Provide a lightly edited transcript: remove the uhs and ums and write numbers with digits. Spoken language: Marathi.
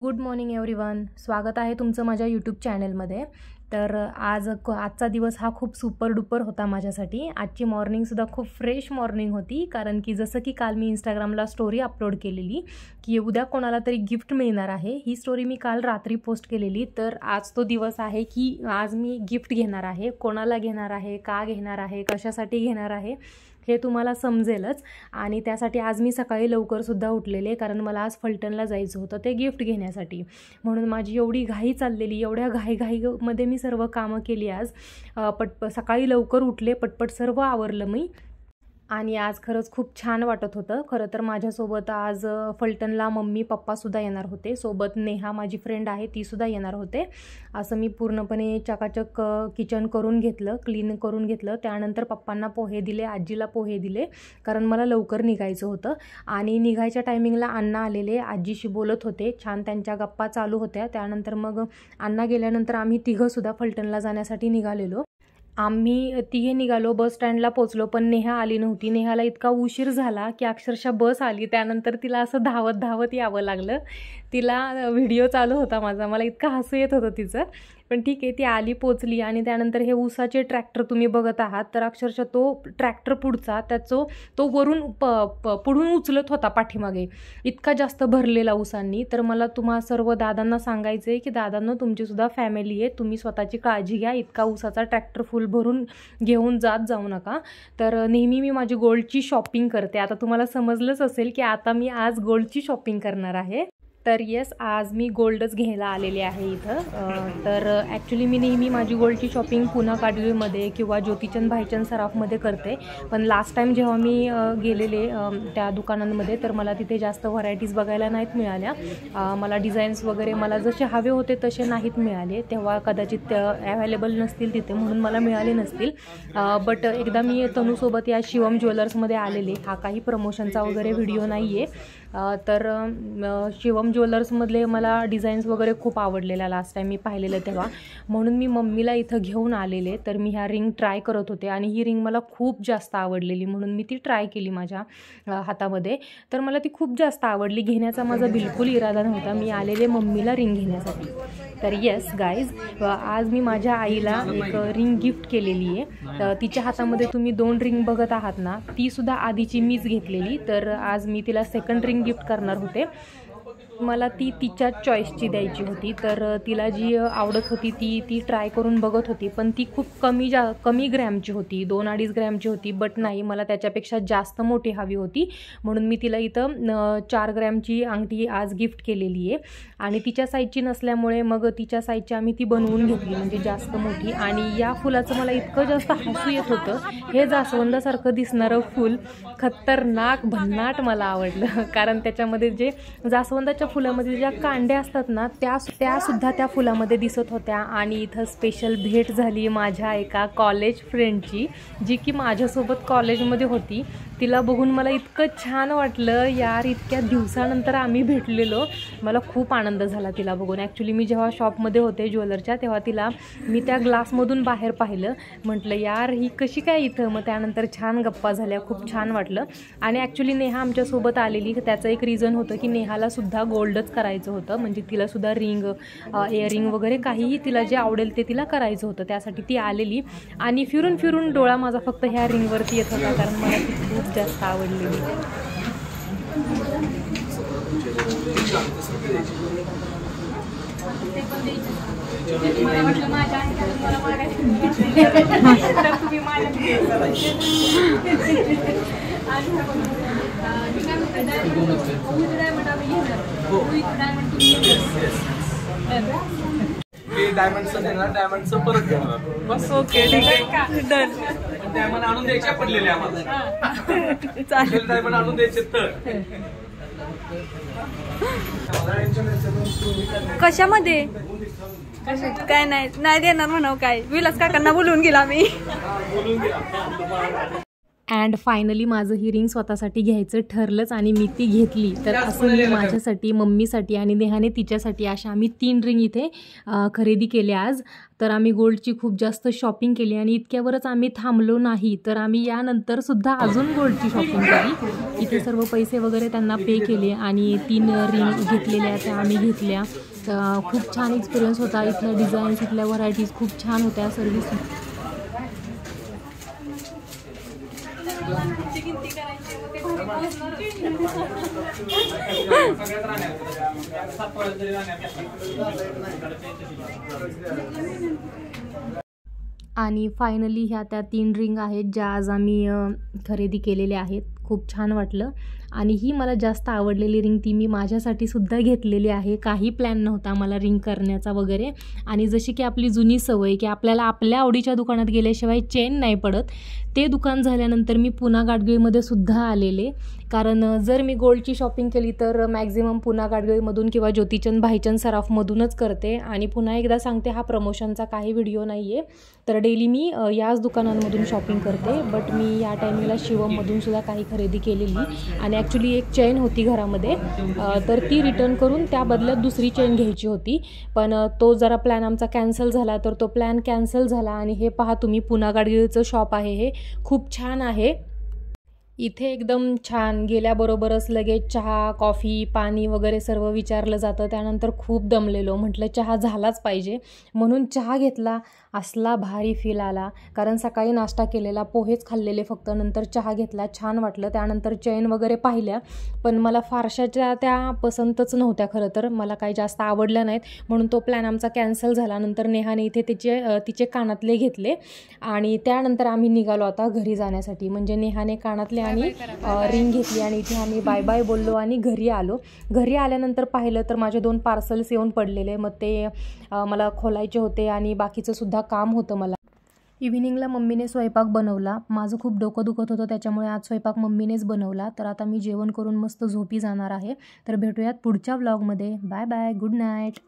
गुड मॉर्निंग एव्हरीवन, स्वागत आहे तुमचं माझ्या यूट्यूब चॅनलमध्ये। तर आजचा दिवस हा खूप सुपर डुपर होता माझ्यासाठी। आजची मॉर्निंगसुद्धा खूप फ्रेश मॉर्निंग होती, कारण की जसं की काल मी इंस्टाग्रामला स्टोरी अपलोड केलेली की उद्या कोणाला तरी गिफ्ट मिळणार आहे। ही स्टोरी मी काल रात्री पोस्ट केलेली। तर आज तो दिवस आहे की आज मी गिफ्ट घेणार आहे। कोणाला घेणार आहे, का घेणार आहे, कशासाठी घेणार आहे हे तुम्हाला समजेलच। आणि त्यासाठी आज मी सकाळी लवकर सुद्धा उठलेले, कारण मला आज फलटणला जायचं होतं ते गिफ्ट घेण्यासाठी। म्हणून माझी एवढी घाई चाललेली, एवढ्या घाईमध्ये मी सर्व कामं केली। आज सकाळी लवकर उठले, पटपट सर्व आवरलं मी। आणि आज खरंच खूप छान वाटत होतं। खरं तर माझ्यासोबत आज फलटणला मम्मी पप्पासुद्धा येणार होते, सोबत नेहा माझी फ्रेंड आहे तीसुद्धा येणार होते। असं मी पूर्णपणे चकाचक किचन करून घेतलं, क्लीन करून घेतलं। त्यानंतर पप्पांना पोहे दिले, आजीला पोहे दिले, कारण मला लवकर निघायचं होतं। आणि निघायच्या टायमिंगला अण्णा आलेले, आजीशी बोलत होते, छान त्यांच्या गप्पा चालू होत्या। त्यानंतर मग अण्णा गेल्यानंतर आम्ही तिघंसुद्धा फलटणला जाण्यासाठी निघालेलो। आम्ही तिघे निघालो, बस स्टँडला पोचलो, पण नेहा आली नव्हती। नेहाला इतका उशीर झाला की अक्षरशः बस आली, त्यानंतर तिला असं धावत धावत यावं लागलं। तिला व्हिडिओ चालू होता माझा, मला इतकं हसू येत होतं तिचं। पण ठीक आहे, ती आली, पोचली। आणि त्यानंतर हे ऊसाचे ट्रॅक्टर तुम्ही बघत आहात, तर अक्षरशः तो ट्रॅक्टर पुढचा तो वरून पुढून उचलत होता पाठीमागे, इतका जास्त भरलेला ऊसांनी। तर मला तुम्हा सर्व दादांना सांगायचं आहे की दादांनो, तुमचीसुद्धा फॅमिली आहे, तुम्ही स्वतःची काळजी घ्या, इतका ऊसाचा ट्रॅक्टर फुल भरून घेऊन जाऊ नका। तर नेहमी मी माझी गोल्डची शॉपिंग करते, आता तुम्हाला समजलंच असेल की आता मी आज गोल्डची शॉपिंग करणार आहे। तर येस, आज मी गोल्डच घ्यायला आलेले आहे इथं। तर ॲक्च्युली मी नेहमी माझी गोल्डची शॉपिंग पुन्हा काडवीमध्ये किंवा ज्योतिचंद भाईचंद सराफमध्ये करते। पण लास्ट टाईम जेव्हा मी गेलेले त्या दुकानांमध्ये, तर मला तिथे जास्त व्हरायटीज बघायला नाहीत मिळाल्या। मला डिझाईन्स वगैरे मला जसे हवे होते तसे नाहीत मिळाले, तेव्हा कदाचित अवेलेबल नसतील तिथे, म्हणून मला मिळाले नसतील। बट एकदा मी तनूसोबत या शिवम ज्वेलर्समध्ये आलेले, हा काही प्रमोशनचा वगैरे व्हिडिओ नाही आहे। तर शिवम ज्वेलर्समधले मला डिझाईन्स वगैरे खूप आवडलेल्या लास्ट टाईम मी पाहिलेलं तेव्हा, म्हणून मी मम्मीला इथं घेऊन आलेले। तर मी ह्या रिंग ट्राय करत होते आणि ही रिंग मला खूप जास्त आवडलेली, म्हणून मी ती ट्राय केली माझ्या हातामध्ये। तर मला ती खूप जास्त आवडली, घेण्याचा माझा बिलकुल इरादा नव्हता, मी आलेले मम्मीला रिंग घेण्यासाठी। तर येस गाईज, आज मी माझ्या आईला एक रिंग गिफ्ट केलेली आहे। तिच्या हातामध्ये तुम्ही 2 रिंग बघत आहात ना, तीसुद्धा आधीची मीच घेतलेली। तर आज मी तिला सेकंड रिंग गिफ्ट करणार होते। मला ती तिच्या चॉईसची द्यायची होती, तर तिला जी आवडत होती ती ट्राय करून बघत होती, पण ती खूप कमी ग्रॅमची होती, 2-2.5 ग्रॅमची होती। बट नाही, मला त्याच्यापेक्षा जास्त मोठी हवी होती, म्हणून मी तिला इथं 4 ग्रॅमची अंगठी आज गिफ्ट केलेली आहे। आणि तिच्या साईजची नसल्यामुळे मग तिच्या साईजची आम्ही ती बनवून घेतली, म्हणजे जास्त मोठी। आणि या फुलाचं मला इतकं जास्त हसू येत होतं, हे जास्वंदासारखं दिसणारं फूल खतरनाक भन्नाट मला आवडलं, कारण त्याच्यामध्ये जे जास्वंदाच्या फुलामध्ये ज्या कांड्या असतात ना, त्यासुद्धा त्या फुलामध्ये दिसत होत्या। आणि इथं स्पेशल भेट झाली माझ्या एका कॉलेज फ्रेंडची, जी की माझ्यासोबत कॉलेजमध्ये होती। तिला बघून मला इतकं छान वाटलं, यार इतक्या दिवसानंतर आम्ही भेटलेलो, मला खूप आनंद झाला तिला बघून। ॲक्च्युली मी जेव्हा शॉपमध्ये होते ज्वेलरच्या, तेव्हा तिला मी त्या ग्लासमधून बाहेर पाहिलं, म्हटलं यार ही कशी काय इथं। मग त्यानंतर छान गप्पा झाल्या, खूप छान वाटलं। आणि ॲक्च्युली नेहा आमच्यासोबत आलेली, त्याचं एक रिझन होतं की नेहालासुद्धा गोल्डच करायचं होतं, म्हणजे तिलासुद्धा रिंग, इयरिंग वगैरे काहीही तिला जे आवडेल ते तिला करायचं होतं, त्यासाठी ती आलेली। आणि फिरून फिरून डोळा माझा फक्त ह्या रिंगवरती येत होता, कारण मला ती खूप जास्त आवडलेली। डायमंडचं देणार, डायमंडचं परत घेणार बस। ओके, ठीक आहे, डन। डायमंड आणून द्यायचे पडलेले आम्हाला, चालेल, डायमंड आणून द्यायचे तर कशामध्ये काय नाही देणार म्हणाव, काय विलास काकांना बोलवून गेला मी। अँड फायनली माझं ही रिंग स्वतःसाठी घ्यायचं ठरलंच आणि मी ती घेतली. तर असं मी माझ्यासाठी, मम्मीसाठी आणि नेहाने तिच्यासाठी अशा आम्ही 3 रिंग इथे खरेदी केल्या आज. तर आम्ही गोल्डची खूप जास्त शॉपिंग केली आणि इतक्यावरच आम्ही थांबलो नाही, तर आम्ही यानंतरसुद्धा अजून गोल्डची शॉपिंग केली. इथे सर्व पैसे वगैरे त्यांना पे केले आणि 3 रिंग घेतलेल्या त्या आम्ही घेतल्या. खूप छान एक्सपिरियन्स होता. इथल्या डिझाईन्स, इथल्या व्हरायटीज खूप छान होत्या. सर्विस आणि फायनली ह्या त्या 3 रिंग आहेत ज्या आज आम्ही खरेदी केलेल्या आहेत. खूप छान वाटलं आणि ही मला जास्त आवडलेली रिंग ती मी माझ्यासाठी सुद्धा घेतलेली आहे. काही प्लॅन नव्हता मला रिंग करण्याचा वगैरे. आणि जशी की आपली जुनी सवय की आपल्याला आपल्या आवडीच्या दुकानात गेल्याशिवाय चेन नाही पडत, ते दुकान झाल्यानंतर मी पुन्हा गाडगिळीमध्ये सुद्धा आलेले. कारण जर मी गोल्डची शॉपिंग केली तर मॅक्झिमम पुन्हा गाडगिळीमधून किंवा ज्योतिचंद भाईचंद सराफमधूनच करते. आणि पुन्हा एकदा सांगते, हा प्रमोशनचा काही व्हिडिओ नाही आहे, तर डेली मी याच दुकानांमधून शॉपिंग करते. बट मी या टायमिंगला शिवममधून सुद्धा काही खरेदी केलेली आणि ॲक्च्युली एक चेन होती घरामध्ये, तर ती रिटर्न करून त्या बदल्यात दुसरी चेन घ्यायची होती. पण तो जरा प्लॅन आमचा कॅन्सल झाला, तर तो प्लॅन कॅन्सल झाला. आणि हे पहा तुम्ही, पुन्हा गाडगिळीचं शॉप आहे, हे खूप छान आहे. इथे एकदम छान गेल्याबरोबरच लगेच चहा, कॉफी, पाणी वगैरे सर्व विचारलं जातं. त्यानंतर खूप दमलेलो, म्हटलं चहा झालाच पाहिजे म्हणून चहा घेतला. असला भारी फील आला, कारण सकाळी नाश्ता केलेला, पोहेच खाल्लेले फक्त, नंतर चहा घेतला, छान वाटलं. त्यानंतर चेन वगैरे पाहिल्या, पण मला फारशाच्या त्या पसंतच नव्हत्या. खरं तर मला काही जास्त आवडल्या नाहीत, म्हणून तो प्लॅन आमचा कॅन्सल झाला. नंतर नेहाने इथे तिचे कानातले घेतले आणि त्यानंतर आम्ही निघालो आता घरी जाण्यासाठी. म्हणजे नेहाने कानातले आणि रिंग घेतली आणि इथे आम्ही बाय बाय बोललो आणि घरी आलो. घरी आल्यानंतर पाहिलं तर माझे 2 पार्सल्स येऊन पडलेले, मग ते मला खोलायचे होते आणि बाकीचं सुद्धा काम होतं मला. इव्हिनिंगला मम्मीने स्वयंपाक बनवला. माझं खूप डोकं दुखत होतं, त्याच्यामुळे आज स्वयंपाक मम्मीनेच बनवला. तर आता मी जेवण करून मस्त झोपी जाणार आहे. तर भेटूयात पुढच्या व्लॉगमध्ये. Bye bye, good night.